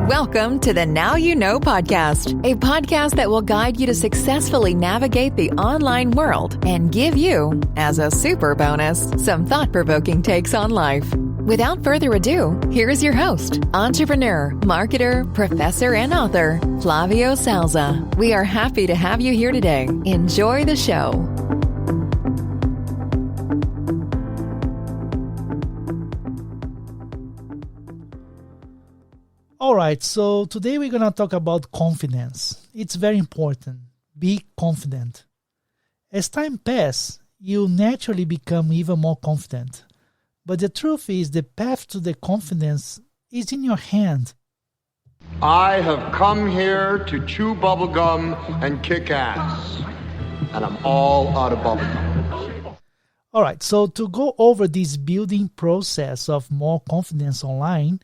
Welcome to the Now You Know podcast, a podcast that will guide you to successfully navigate the online world and give you, as a super bonus, some thought-provoking takes on life. Without further ado, here is your host, entrepreneur, marketer, professor, and author, Flavio Salza. We are happy to have you here today. Enjoy the show. All right, so today we're going to talk about confidence. It's very important. Be confident. As time passes, you naturally become even more confident. But the truth is, the path to the confidence is in your hand. I have come here to chew bubblegum and kick ass. And I'm all out of bubblegum. All right, so to go over this building process of more confidence online,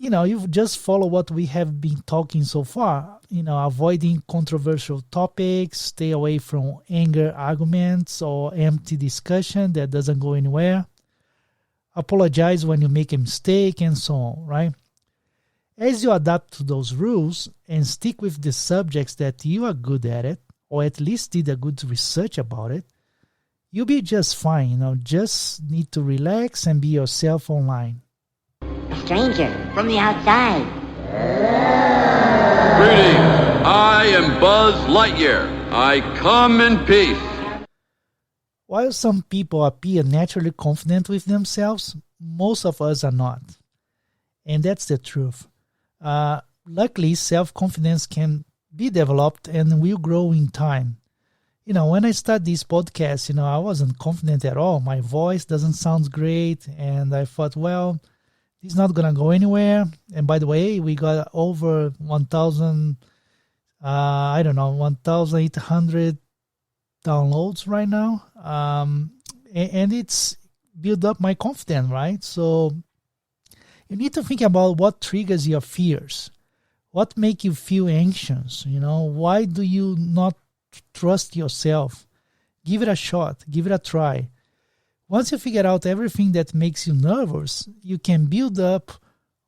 you just follow what we have been talking so far. Avoiding controversial topics, stay away from anger arguments or empty discussion that doesn't go anywhere. Apologize when you make a mistake and so on, right? As you adapt to those rules and stick with the subjects that you are good at it, or at least did a good research about it, you'll be just fine. Just need to relax and be yourself online. Stranger from the outside. Greetings, I am Buzz Lightyear. I come in peace. While some people appear naturally confident with themselves, most of us are not. And that's the truth. Luckily, self-confidence can be developed and will grow in time. When I started this podcast, I wasn't confident at all. My voice doesn't sound great. And I thought, well, it's not going to go anywhere. And by the way, we got over 1,800 downloads right now. And it's built up my confidence, right? So you need to think about what triggers your fears. What make you feel anxious? Why do you not trust yourself? Give it a shot. Give it a try. Once you figure out everything that makes you nervous, you can build up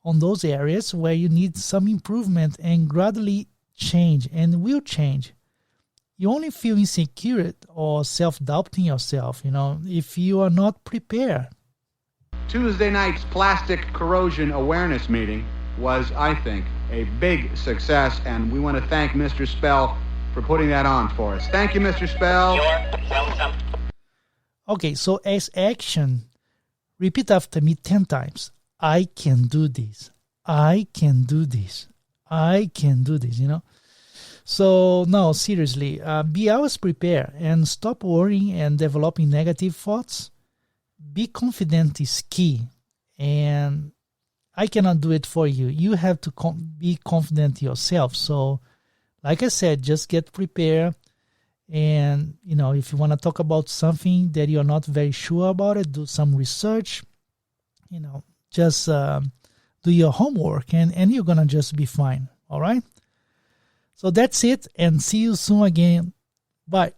on those areas where you need some improvement and gradually change and will change. You only feel insecure or self-doubting yourself, if you are not prepared. Tuesday night's plastic corrosion awareness meeting was, I think, a big success, and we want to thank Mr. Spell for putting that on for us. Thank you, Mr. Spell. You're welcome. Okay, so as action, repeat after me 10 times. I can do this. I can do this. I can do this, So, no, seriously, be always prepared and stop worrying and developing negative thoughts. Be confident is key, and I cannot do it for you. You have to be confident yourself. So, like I said, just get prepared. And, if you want to talk about something that you're not very sure about it, do some research, just do your homework and you're going to just be fine. All right. So that's it, and see you soon again. Bye.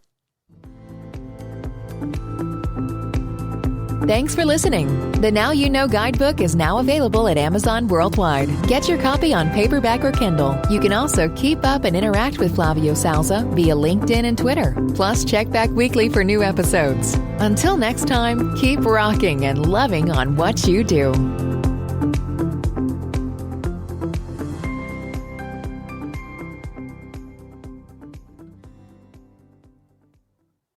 Thanks for listening. The Now You Know guidebook is now available at Amazon worldwide. Get your copy on paperback or Kindle. You can also keep up and interact with Flavio Salza via LinkedIn and Twitter. Plus, check back weekly for new episodes. Until next time, keep rocking and loving on what you do.